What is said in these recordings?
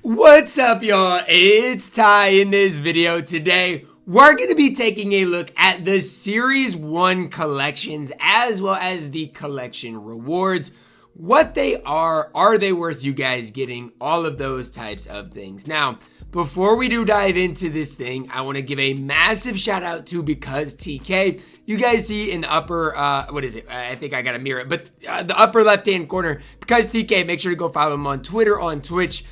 What's up, y'all? It's Ty. In this video today, we're going to be taking a look at the Series 1 collections as well as the collection rewards. What they are they worth you guys getting, all of those types of things. Now, before we do dive into this thing, I want to give a massive shout out to Because TK. You guys see in the upper, what is it? I think I got to mirror it, but the upper left-hand corner, Because TK, make sure to go follow him on Twitter, on Twitch,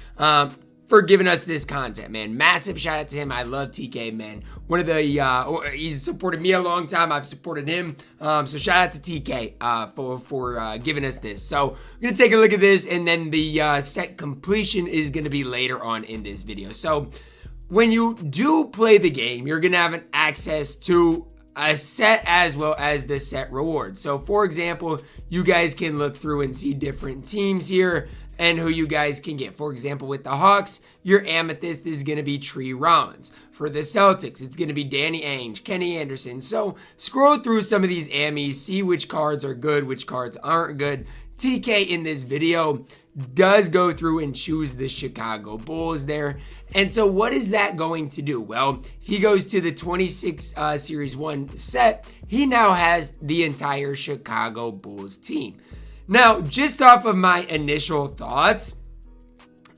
for giving us this content, man. Massive shout out to him. I love TK, man. One of the, he's supported me a long time. I've supported him. So shout out to TK for giving us this. So we're going to take a look at this, and then the set completion is going to be later on in this video. So when you do play the game, you're going to have an access to a set as well as the set rewards. So for example, you guys can look through and see different teams here and who you guys can get. For example, with the Hawks, your amethyst is going to be Tree Rollins. For the Celtics, it's going to be Danny Ainge, Kenny Anderson. So scroll through some of these Amies, see which cards are good, which cards aren't good. TK in this video does go through and choose the Chicago Bulls there. And so what is that going to do? Well, if he goes to the 26 Series 1 set, he now has the entire Chicago Bulls team. Now, just off of my initial thoughts,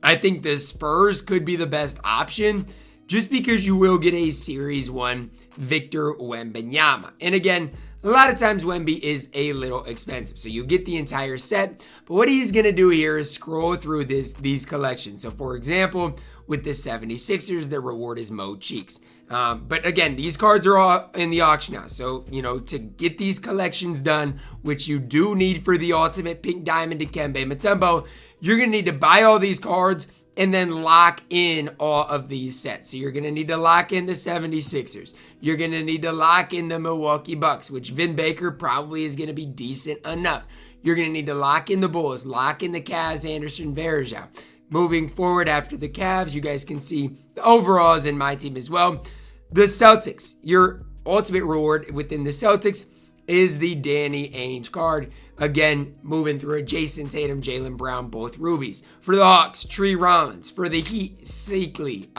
I think the Spurs could be the best option just because you will get a Series 1 Victor Wembanyama. And again, a lot of times Wemby is a little expensive, so you get the entire set. But what he's going to do here is scroll through these collections. So for example, with the 76ers, the reward is Mo Cheeks. But again, these cards are all in the auction house. So, you know, to get these collections done, which you do need for the ultimate pink diamond Dikembe Mutombo, you're going to need to buy all these cards and then lock in all of these sets. So you're going to need to lock in the 76ers. You're going to need to lock in the Milwaukee Bucks, which Vin Baker probably is going to be decent enough. You're going to need to lock in the Bulls, lock in the Cavs, Anderson, Varejao. Moving forward after the Cavs, you guys can see the overalls in my team as well. The Celtics, your ultimate reward within the Celtics is the Danny Ainge card. Again, moving through it, Jason Tatum, Jaylen Brown, both rubies. For the Hawks, Tree Rollins. For the Heat, Cycli,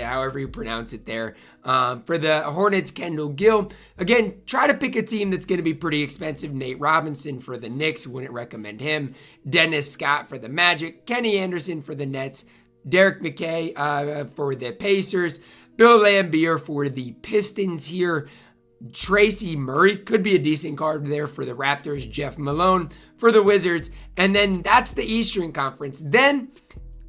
however you pronounce it there. For the Hornets, Kendall Gill. Again, try to pick a team that's going to be pretty expensive. Nate Robinson for the Knicks, wouldn't recommend him. Dennis Scott for the Magic. Kenny Anderson for the Nets. Derek McKay for the Pacers. Bill Laimbeer for the Pistons here. Tracy Murray could be a decent card there for the Raptors. Jeff Malone for the Wizards. And then that's the Eastern Conference. Then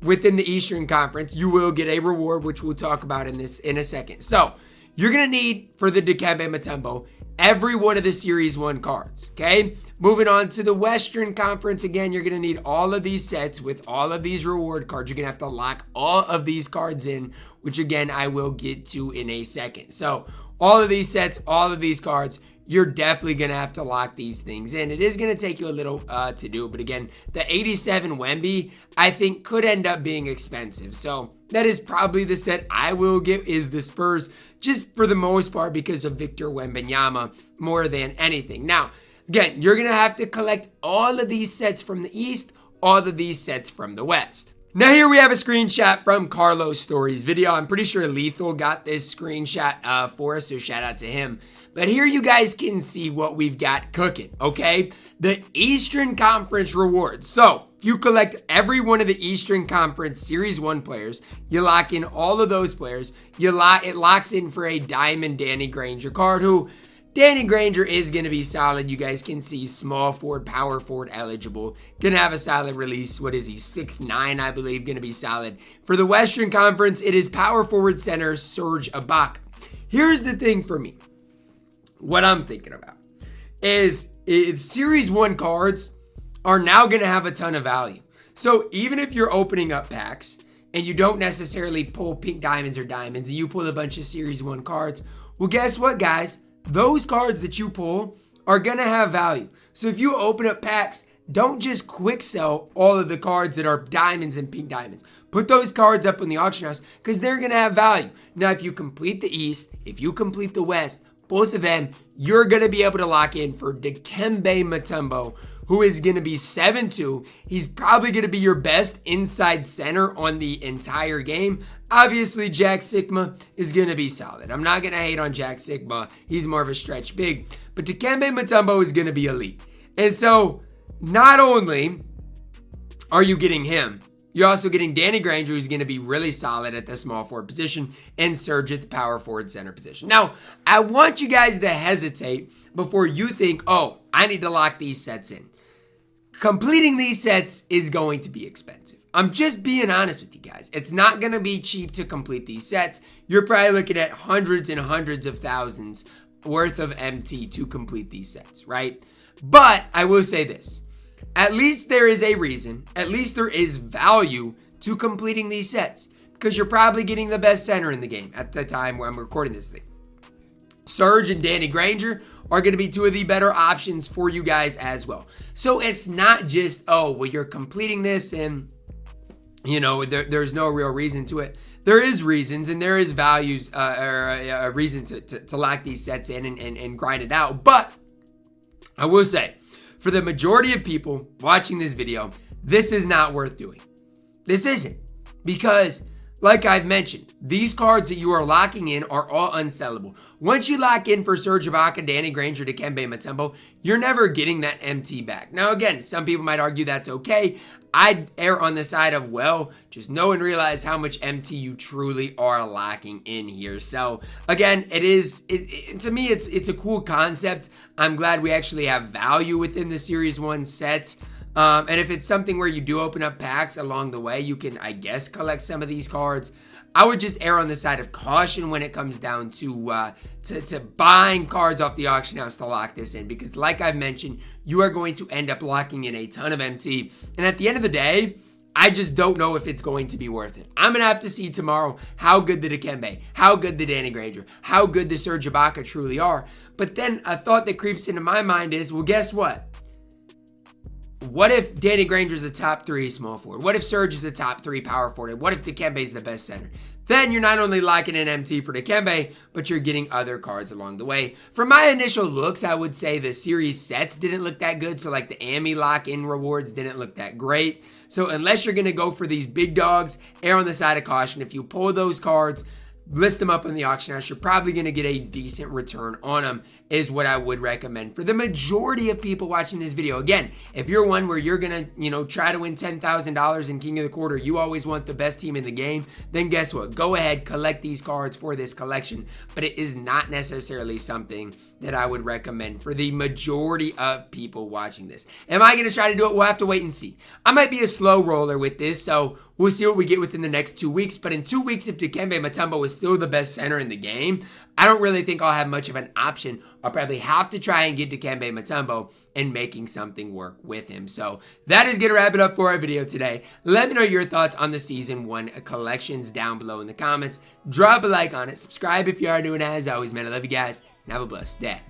within the Eastern Conference, you will get a reward, which we'll talk about in a second. So you're going to need, for the Dikembe Mutombo, every one of the Series 1 cards, okay? Moving on to the Western Conference, again, you're going to need all of these sets with all of these reward cards. You're going to have to lock all of these cards in, which again, I will get to in a second. So all of these sets, all of these cards, you're definitely going to have to lock these things in. It is going to take you a little to do, but again, the 87 Wemby, I think could end up being expensive. So that is probably the set I will get is the Spurs, just for the most part because of Victor Wembanyama more than anything. Now, again, you're going to have to collect all of these sets from the East, all of these sets from the West. Now here we have a screenshot from Carlos Story's video. I'm pretty sure Lethal got this screenshot for us, so shout out to him. But here you guys can see what we've got cooking, okay? The Eastern Conference rewards. So you collect every one of the Eastern Conference Series 1 players. You lock in all of those players. It locks in for a Diamond Danny Granger card, who Danny Granger is going to be solid. You guys can see small forward, power forward eligible. Going to have a solid release. What is he? 6'9", I believe. Going to be solid. For the Western Conference, it is power forward center Serge Ibaka. Here's the thing for me. What I'm thinking about is Series 1 cards are now going to have a ton of value. So even if you're opening up packs and you don't necessarily pull pink diamonds or diamonds and you pull a bunch of Series 1 cards, well, guess what, guys? Those cards that you pull are going to have value. So if you open up packs, don't just quick sell all of the cards that are diamonds and pink diamonds. Put those cards up in the auction house because they're going to have value. Now, if you complete the East, if you complete the West, both of them, you're going to be able to lock in for Dikembe Mutombo, who is going to be 7'2". He's probably going to be your best inside center on the entire game. Obviously, Jack Sikma is going to be solid. I'm not going to hate on Jack Sikma. He's more of a stretch big. But Dikembe Mutombo is going to be elite. And so, not only are you getting him, you're also getting Danny Granger, who's going to be really solid at the small forward position, and Serge at the power forward center position. Now, I want you guys to hesitate before you think, oh, I need to lock these sets in. Completing these sets is going to be expensive. I'm just being honest with you guys. It's not going to be cheap to complete these sets. You're probably looking at hundreds and hundreds of thousands worth of MT to complete these sets, right? But I will say this. At least there is a reason, at least there is value to completing these sets, because you're probably getting the best center in the game at the time when I'm recording this thing. Serge and Danny Granger are going to be two of the better options for you guys as well. So it's not just, oh, well, you're completing this and, you know, there's no real reason to it. There is reasons and there is values, a reason to lock these sets in and grind it out. But I will say, for the majority of people watching this video, this is not worth doing. This isn't. Because, like I've mentioned, these cards that you are locking in are all unsellable. Once you lock in for Serge Ibaka, Danny Granger, Dikembe Mutombo, you're never getting that MT back. Now, again, some people might argue that's okay. I'd err on the side of, well, just know and realize how much MT you truly are locking in here. So, again, to me, it's a cool concept. I'm glad we actually have value within the Series 1 sets. And if it's something where you do open up packs along the way, you can, I guess, collect some of these cards. I would just err on the side of caution when it comes down to buying cards off the auction house to lock this in. Because like I've mentioned, you are going to end up locking in a ton of MT. And at the end of the day, I just don't know if it's going to be worth it. I'm going to have to see tomorrow how good the Dikembe, how good the Danny Granger, how good the Serge Ibaka truly are. But then a thought that creeps into my mind is, well, guess what? What if Danny Granger is a top 3 small forward? What if Serge is a top 3 power forward? What if Dikembe is the best center? Then you're not only locking in MT for Dikembe, but you're getting other cards along the way. For my initial looks, I would say the series sets didn't look that good. So like the AMI lock-in rewards didn't look that great. So unless you're going to go for these big dogs, err on the side of caution. If you pull those cards, list them up on the auction house, you're probably going to get a decent return on them, is what I would recommend for the majority of people watching this video. Again, if you're one where you're going to, try to win $10,000 in King of the Quarter, you always want the best team in the game, then guess what? Go ahead, collect these cards for this collection, but it is not necessarily something that I would recommend for the majority of people watching this. Am I going to try to do it? We'll have to wait and see. I might be a slow roller with this, so we'll see what we get within the next 2 weeks. But in 2 weeks, if Dikembe Mutombo is still the best center in the game, I don't really think I'll have much of an option. I'll probably have to try and get Dikembe Mutombo and making something work with him. So that is going to wrap it up for our video today. Let me know your thoughts on the Season 1 collections down below in the comments. Drop a like on it. Subscribe if you are new. And as always, man, I love you guys. And have a blessed day.